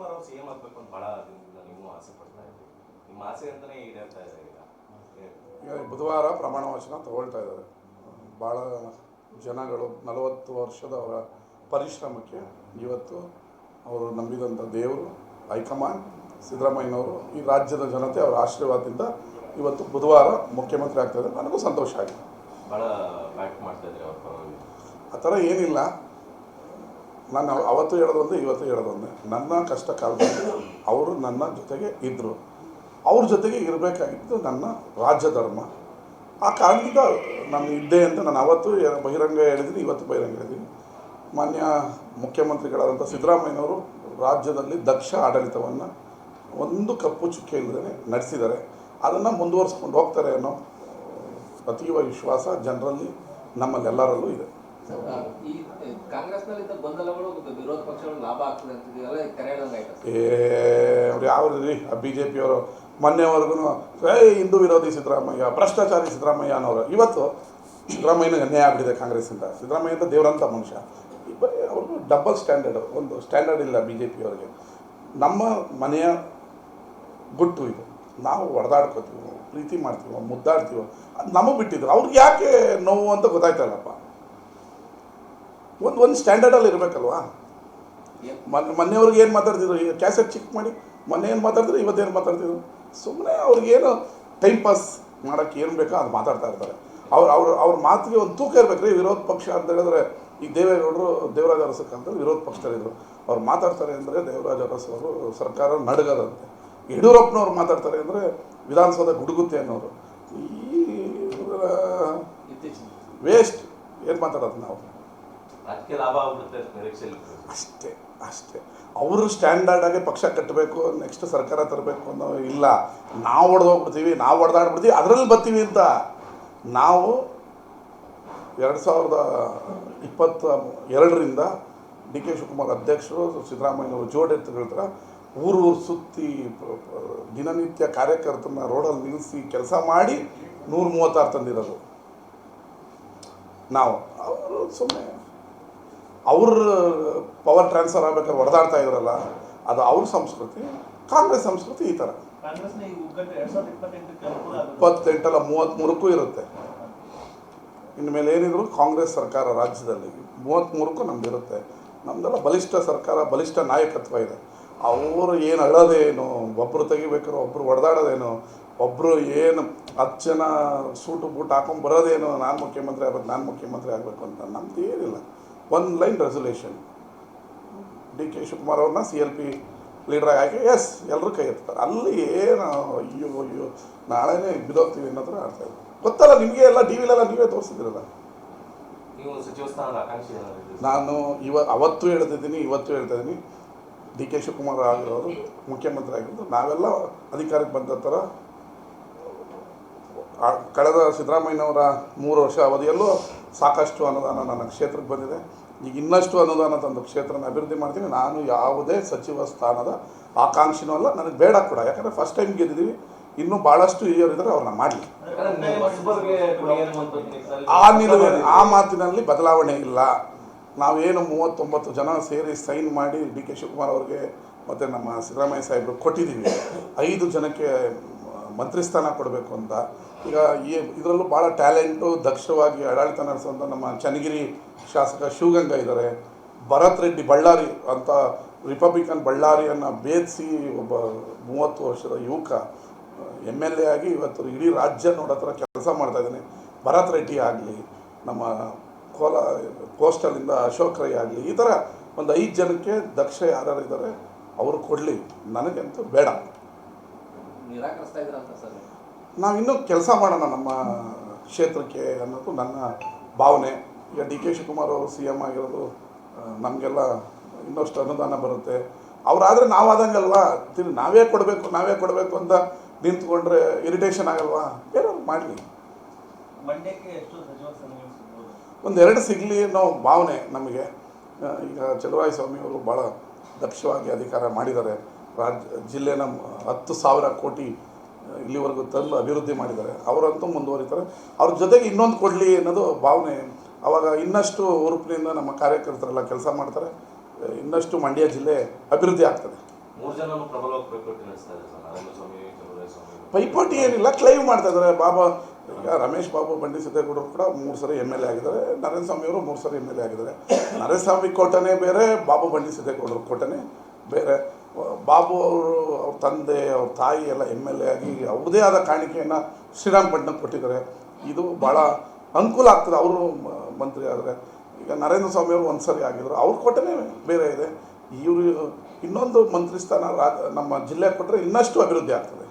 ಕುಮಾರ್ ಅವರು ಸಿಎಂ ಆಗಬೇಕು ಅಂತ ಭಾಳ ದಿನದಿಂದ ನೀವು ಆಸೆ ಪಡ್ತಾ ಇದ್ದೀವಿ. ನಿಮ್ಮ ಆಸೆ ಅಂತಲೇ ಈಡೇರ್ತಾ ಇದೆ ಈಗ ಬುಧವಾರ ಪ್ರಮಾಣ ವಚನ ತಗೊಳ್ತಾ ಇದ್ದಾರೆ. ಭಾಳ ಜನಗಳು 40 ವರ್ಷದ ಅವರ ಪರಿಶ್ರಮಕ್ಕೆ ಇವತ್ತು ಅವರು ನಂಬಿದಂಥ ದೇವರು ಹೈಕಮಾಂಡ್ ಸಿದ್ದರಾಮಯ್ಯನವರು ಈ ರಾಜ್ಯದ ಜನತೆ ಅವರ ಆಶೀರ್ವಾದದಿಂದ ಇವತ್ತು ಬುಧವಾರ ಮುಖ್ಯಮಂತ್ರಿ ಆಗ್ತಾಯಿದ್ದಾರೆ. ನನಗೂ ಸಂತೋಷ ಆಗಿದೆ. ಭಾಳ ಬ್ಯಾಟ್ ಮಾಡ್ತಾಯಿದ್ದಾರೆ ಅವ್ರ ಪರವಾಗಿ. ಆ ಥರ ಏನಿಲ್ಲ. ನಾನು ಅವತ್ತು ಹೇಳೋದೊಂದೇ ಇವತ್ತು ಹೇಳೋದೊಂದೇ. ನನ್ನ ಕಷ್ಟ ಕಾಲದಲ್ಲಿ ಅವರು ನನ್ನ ಜೊತೆಗೆ ಇದ್ದರು. ಅವ್ರ ಜೊತೆಗೆ ಇರಬೇಕಾಗಿದ್ದು ನನ್ನ ರಾಜ್ಯ ಧರ್ಮ. ಆ ಕಾರಣದಿಂದ ನಾನು ಇದ್ದೆ ಅಂತ ನಾನು ಅವತ್ತು ಬಹಿರಂಗ ಹೇಳಿದ್ದೀನಿ, ಇವತ್ತು ಬಹಿರಂಗ ಹೇಳಿದ್ದೀನಿ. ಮಾನ್ಯ ಮುಖ್ಯಮಂತ್ರಿಗಳಾದಂಥ ಸಿದ್ದರಾಮಯ್ಯನವರು ರಾಜ್ಯದಲ್ಲಿ ದಕ್ಷ ಆಡಳಿತವನ್ನು ಒಂದು ಕಪ್ಪು ಚುಕ್ಕೆ ಇಲ್ಲದೇ ನಡೆಸಿದ್ದಾರೆ. ಅದನ್ನು ಮುಂದುವರಿಸ್ಕೊಂಡು ಹೋಗ್ತಾರೆ ಅನ್ನೋ ಅತೀವ ವಿಶ್ವಾಸ ಜನರಲ್ಲಿ ನಮ್ಮಲ್ಲೆಲ್ಲರಲ್ಲೂ ಇದೆ. ಈ ಕಾಂಗ್ರೆಸ್ನಲ್ಲಿದ್ದ ಗೊಂದಲಗಳು ವಿರೋಧ ಪಕ್ಷಗಳು ಲಾಭ ಆಗ್ತದೆ ಅಂತ ಅವ್ರು ಯಾವ ರೀ BJP ಅವರು ಮೊನ್ನೆವರೆಗೂ ಹಿಂದೂ ವಿರೋಧಿ ಸಿದ್ದರಾಮಯ್ಯ, ಭ್ರಷ್ಟಾಚಾರಿ ಸಿದ್ದರಾಮಯ್ಯ ಅನ್ನೋರು. ಇವತ್ತು ಸಿದ್ದರಾಮಯ್ಯನಿಗೆ ಅನ್ಯಾಯ ಆಗಿಬಿಟ್ಟಿದೆ ಕಾಂಗ್ರೆಸ್ಸಿಂದ. ಸಿದ್ದರಾಮಯ್ಯ ಅಂತ ದೇವರಂಥ ಮನುಷ್ಯ. ಅವ್ರಿಗೂ ಡಬಲ್ ಸ್ಟ್ಯಾಂಡರ್ಡು, ಒಂದು ಸ್ಟ್ಯಾಂಡರ್ಡ್ ಇಲ್ಲ BJP ಅವರಿಗೆ. ನಮ್ಮ ಮನೆಯ ಗುಟ್ಟು ಇದು. ನಾವು ಹೊಡೆದಾಡ್ಕೋತೀವೋ, ಪ್ರೀತಿ ಮಾಡ್ತೀವೋ, ಮುದ್ದಾಡ್ತೀವೋ, ಅದು ನಮಗೆ ಬಿಟ್ಟಿದ್ರು. ಅವ್ರಿಗೆ ಯಾಕೆ ನೋವು ಅಂತ ಗೊತ್ತಾಯ್ತಲ್ಲಪ್ಪ. ಒಂದು ಸ್ಟ್ಯಾಂಡರ್ಡಲ್ಲಿ ಇರಬೇಕಲ್ವಾ. ಮೊನ್ನೆಯವ್ರಿಗೆ ಏನು ಮಾತಾಡ್ತಿದ್ರು, ಈಗ ಕ್ಯಾಸೆಟ್ ಚೆಕ್ ಮಾಡಿ ಮೊನ್ನೆ ಏನು ಮಾತಾಡ್ತಿದ್ರು, ಇವತ್ತೇನು ಮಾತಾಡ್ತಿದ್ರು. ಸುಮ್ಮನೆ ಅವ್ರಿಗೇನು ಟೈಮ್ ಪಾಸ್ ಮಾಡೋಕ್ಕೆ ಏನು ಬೇಕೋ ಅದು ಮಾತಾಡ್ತಾ ಇರ್ತಾರೆ. ಅವ್ರ ಮಾತಿಗೆ ಒಂದು ತೂಕ ಇರಬೇಕು ರೀ. ವಿರೋಧ ಪಕ್ಷ ಅಂತ ಹೇಳಿದ್ರೆ ಈಗ ದೇವೇಗೌಡರು ದೇವರಾಜ ಅರಸಕ್ಕೆ ಅಂತ ವಿರೋಧ ಪಕ್ಷದಲ್ಲಿದ್ದರು. ಅವ್ರು ಮಾತಾಡ್ತಾರೆ ಅಂದರೆ ದೇವರಾಜ ಅರಸು ಅವರು ಸರ್ಕಾರ ನಡಗದಂತೆ. ಯಡಿಯೂರಪ್ಪನವ್ರು ಮಾತಾಡ್ತಾರೆ ಅಂದರೆ ವಿಧಾನಸೌಧ ಗುಡುಗುತ್ತೆ ಅನ್ನೋರು. ಈ ವೇಸ್ಟ್ ಏನು ಮಾತಾಡೋದು ನಾವು. ಅದಕ್ಕೆ ಲಾಭ ಆಗುತ್ತೆ ಅಷ್ಟೇ. ಅವರು ಸ್ಟ್ಯಾಂಡರ್ಡಾಗಿ ಪಕ್ಷ ಕಟ್ಟಬೇಕು, ನೆಕ್ಸ್ಟ್ ಸರ್ಕಾರ ತರಬೇಕು ಅನ್ನೋ ಇಲ್ಲ. ನಾವು ಹೊಡೆದೋಗ್ಬಿಡ್ತೀವಿ, ನಾವು ಹೊಡೆದಾಡ್ಬಿಡ್ತೀವಿ, ಅದರಲ್ಲಿ ಬರ್ತೀವಿ ಅಂತ. ನಾವು 2022ರಿಂದ DK ಶಿವಕುಮಾರ್ ಅಧ್ಯಕ್ಷರು, ಸಿದ್ದರಾಮಯ್ಯನವರು ಜೋಡೆತ್ತುಗಳ ಥರ ಊರು ಸುತ್ತಿ ದಿನನಿತ್ಯ ಕಾರ್ಯಕರ್ತರನ್ನ ರೋಡಲ್ಲಿ ನಿಲ್ಲಿಸಿ ಕೆಲಸ ಮಾಡಿ 136 ತಂದಿರೋದು ನಾವು. ಅವರು ಸುಮ್ಮನೆ ಅವ್ರ ಪವರ್ ಟ್ರಾನ್ಸ್ಫರ್ ಆಗಬೇಕಾದ್ರೆ ಹೊಡೆದಾಡ್ತಾ ಇದ್ರಲ್ಲ, ಅದು ಅವ್ರ ಸಂಸ್ಕೃತಿ. ಕಾಂಗ್ರೆಸ್ ಸಂಸ್ಕೃತಿ ಈ ಥರ 28 ಅಲ್ಲ 33ಕ್ಕೂ ಇರುತ್ತೆ. ಇನ್ಮೇಲೆ ಏನಿದ್ರು ಕಾಂಗ್ರೆಸ್ ಸರ್ಕಾರ ರಾಜ್ಯದಲ್ಲಿ 33ಕ್ಕೂ ನಮ್ದಿರುತ್ತೆ. ನಮ್ಮದೆಲ್ಲ ಬಲಿಷ್ಠ ಸರ್ಕಾರ, ಬಲಿಷ್ಠ ನಾಯಕತ್ವ ಇದೆ. ಅವರು ಏನು ಅಳೋದೇನು, ಒಬ್ಬರು ತೆಗಿಬೇಕಾದ್ರೆ ಒಬ್ಬರು ಹೊಡೆದಾಡೋದೇನು, ಒಬ್ಬರು ಏನು 10 ಜನ ಸೂಟು ಬೂಟ್ ಹಾಕೊಂಡು ಬರೋದೇನು, ನಾನು ಮುಖ್ಯಮಂತ್ರಿ ಆಗಬೇಕು ಅಂತ. ನಮ್ದು ಏನಿಲ್ಲ. ಒಂದು ಲೈನ್ ರೆಸೊಲ್ಯೂಷನ್. DK ಶಿವಕುಮಾರ್ ಅವ್ರನ್ನ CLP ಲೀಡ್ರಾಗಿ ಹಾಕಿ ಎಸ್ ಎಲ್ಲರೂ ಕೈ ಎತ್ತಾರೆ. ಅಲ್ಲಿ ಏನು ಅಯ್ಯೋ ನಾಳೆನೇ ಬಿದ್ದೋಗ್ತೀವಿ ಅನ್ನೋದ್ರ ಅರ್ಥ ಇದೆ. ಗೊತ್ತಲ್ಲ ನಿಮಗೆ, ಎಲ್ಲ TVಲೆಲ್ಲ ನೀವೇ ತೋರಿಸಿದಿರಲ್ಲ. ನೀವು ಸಚಿವ ಸ್ಥಾನದ ಆಕಾಂಕ್ಷಿ. ನಾನು ಅವತ್ತು ಹೇಳ್ತಿದ್ದೀನಿ, ಇವತ್ತು ಹೇಳ್ತಾ ಇದ್ದೀನಿ. DK ಶಿವಕುಮಾರ್ ಆಗಿರೋರು ಮುಖ್ಯಮಂತ್ರಿ ಆಗಿರೋದು ನಾವೆಲ್ಲ ಅಧಿಕಾರಕ್ಕೆ ಬಂದ ಥರ ಕಳೆದ ಸಿದ್ದರಾಮಯ್ಯನವರ 3 ವರ್ಷ ಅವಧಿಯಲ್ಲೂ ಸಾಕಷ್ಟು ಅನುದಾನ ನನ್ನ ಕ್ಷೇತ್ರಕ್ಕೆ ಬಂದಿದೆ. ಈಗ ಇನ್ನಷ್ಟು ಅನುದಾನ ತಂದು ಕ್ಷೇತ್ರನ ಅಭಿವೃದ್ಧಿ ಮಾಡ್ತೀನಿ. ನಾನು ಯಾವುದೇ ಸಚಿವ ಸ್ಥಾನದ ಆಕಾಂಕ್ಷಿನೂ ಅಲ್ಲ, ನನಗೆ ಬೇಡ ಕೂಡ. ಯಾಕಂದರೆ ಫಸ್ಟ್ ಟೈಮ್ ಗೆದ್ದಿದ್ದೀವಿ. ಇನ್ನೂ ಭಾಳಷ್ಟು ಹಿರಿಯರಿದ್ದಾರೆ, ಅವ್ರನ್ನ ಮಾಡಲಿ. ಆ ಮಾತಿನಲ್ಲಿ ಬದಲಾವಣೆ ಇಲ್ಲ. ನಾವೇನು 39 ಜನ ಸೇರಿ ಸೈನ್ ಮಾಡಿ DK ಶಿವಕುಮಾರ್ ಅವ್ರಿಗೆ ಮತ್ತು ನಮ್ಮ ಸಿದ್ದರಾಮಯ್ಯ ಸಾಹೇಬರು ಕೊಟ್ಟಿದ್ದೀವಿ. 5 ಜನಕ್ಕೆ ಮಂತ್ರಿ ಸ್ಥಾನ ಕೊಡಬೇಕು ಅಂತ. ಈಗ ಇದರಲ್ಲೂ ಭಾಳ ಟ್ಯಾಲೆಂಟು, ದಕ್ಷವಾಗಿ ಆಡಳಿತ ನಡೆಸುವಂಥ ನಮ್ಮ ಚನ್ನಗಿರಿ ಶಾಸಕ ಶಿವಗಂಗಾ ಇದ್ದಾರೆ. ಭರತ್ ರೆಡ್ಡಿ ಬಳ್ಳಾರಿ ಅಂತ ರಿಪಬ್ಲಿಕನ್ ಬಳ್ಳಾರಿಯನ್ನು ಭೇದಿಸಿ ಒಬ್ಬ 30 ವರ್ಷದ ಯುವಕ MLA ಆಗಿ ಇವತ್ತು ಇಡೀ ರಾಜ್ಯ ನೋಡೋ ಥರ ಕೆಲಸ ಮಾಡ್ತಾಯಿದ್ದಾನೆ. ಭರತ್ ರೆಡ್ಡಿ ಆಗಲಿ, ನಮ್ಮ ಕೋಸ್ಟಲಿಂದ ಅಶೋಕ್ ರೈ ಆಗಲಿ, ಈ ಥರ ಒಂದು 5 ಜನಕ್ಕೆ ದಕ್ಷ ಯಾರು ಇದ್ದಾರೆ ಅವರು ಕೊಡಲಿ. ನನಗಂತೂ ಬೇಡ. ನಾವಿನ್ನೂ ಕೆಲಸ ಮಾಡೋಣ ನಮ್ಮ ಕ್ಷೇತ್ರಕ್ಕೆ ಅನ್ನೋದು ನನ್ನ ಭಾವನೆ. ಈಗ DK ಶಿವಕುಮಾರ್ ಅವರು CM ಆಗಿರೋದು ನಮಗೆಲ್ಲ ಇನ್ನಷ್ಟು ಅನುದಾನ ಬರುತ್ತೆ. ಅವರಾದರೆ ನಾವಾದಂಗಲ್ವಾ. ನಾವೇ ಕೊಡಬೇಕು ಅಂತ ನಿಂತ್ಕೊಂಡ್ರೆ ಇರಿಟೇಷನ್ ಆಗಲ್ವಾ. ಬೇರೆಯವ್ರು ಮಾಡಲಿ. ಒಂದು 2 ಸಿಗಲಿ ಅನ್ನೋ ಭಾವನೆ ನಮಗೆ. ಈಗ ಚಲುವರಾಯಸ್ವಾಮಿಯವರು ಭಾಳ ದಕ್ಷವಾಗಿ ಅಧಿಕಾರ ಮಾಡಿದ್ದಾರೆ. ಜಿಲ್ಲೆನ 10,000 ಕೋಟಿ ಇಲ್ಲಿವರೆಗೂ ತಂದು ಅಭಿವೃದ್ಧಿ ಮಾಡಿದ್ದಾರೆ. ಅವರಂತೂ ಮುಂದುವರಿತಾರೆ. ಅವ್ರ ಜೊತೆಗೆ ಇನ್ನೊಂದು ಕೊಡಲಿ ಅನ್ನೋದು ಭಾವನೆ. ಆವಾಗ ಇನ್ನಷ್ಟು ಹುರುಪಿನಿಂದ ನಮ್ಮ ಕಾರ್ಯಕರ್ತರೆಲ್ಲ ಕೆಲಸ ಮಾಡ್ತಾರೆ. ಇನ್ನಷ್ಟು ಮಂಡ್ಯ ಜಿಲ್ಲೆ ಅಭಿವೃದ್ಧಿ ಆಗ್ತದೆ. ಮೂರು ಜನನು ಪ್ರಬಲವಾಗಿ ಪೈಪೋಟಿ ನಡೆಸ್ತಾ ಇದ್ದಾರೆ ಸರ್, ನಾರಾಯಣ ಸ್ವಾಮಿ, ಚಂದ್ರಸ್ವಾಮಿ. ಪೈಪೋಟಿ ಏನಿಲ್ಲ, ಕ್ಲೈಮ್ ಮಾಡ್ತಾ ಇದ್ದಾರೆ. ಬಾಬಾ ಈಗ ರಮೇಶ್ ಬಾಬು ಬಂಡಿ ಸಿದ್ದೇಗೌಡರು ಕೂಡ 3 ಸರಿ MLA ಆಗಿದ್ದಾರೆ. ನರೇಂದ್ರ ಸ್ವಾಮಿ ಅವರು 3 ಸರಿ MLA ಆಗಿದ್ದಾರೆ. ನರೇಂದ್ರ ಸ್ವಾಮಿ ಕೋಟನೇ ಬೇರೆ, ಬಾಬು ಬಂಡಿ ಸಿದ್ದೇಗೌಡರ ಕೋಟನೇ ಬೇರೆ. ಬಾಬು ಅವರು ಅವ್ರ ತಂದೆ ಅವ್ರ ತಾಯಿ ಎಲ್ಲ MLA ಆಗಿ ಅವ್ರದ್ದೇ ಆದ ಕಾಣಿಕೆಯನ್ನು ಶ್ರೀರಂಗಪಟ್ಟಣಕ್ಕೆ ಕೊಟ್ಟಿದ್ದಾರೆ. ಇದು ಭಾಳ ಅನುಕೂಲ ಆಗ್ತದೆ ಅವರು ಮಂತ್ರಿ ಆದರೆ. ಈಗ ನರೇಂದ್ರ ಸ್ವಾಮಿ ಅವರು 1 ಸರಿ ಆಗಿದ್ರು, ಅವ್ರ ಕೋಟನೇ ಬೇರೆ ಇದೆ. ಇವರು ಇನ್ನೊಂದು ಮಂತ್ರಿ ಸ್ಥಾನ ನಮ್ಮ ಜಿಲ್ಲೆ ಕೊಟ್ಟರೆ ಇನ್ನಷ್ಟು ಅಭಿವೃದ್ಧಿ ಆಗ್ತದೆ.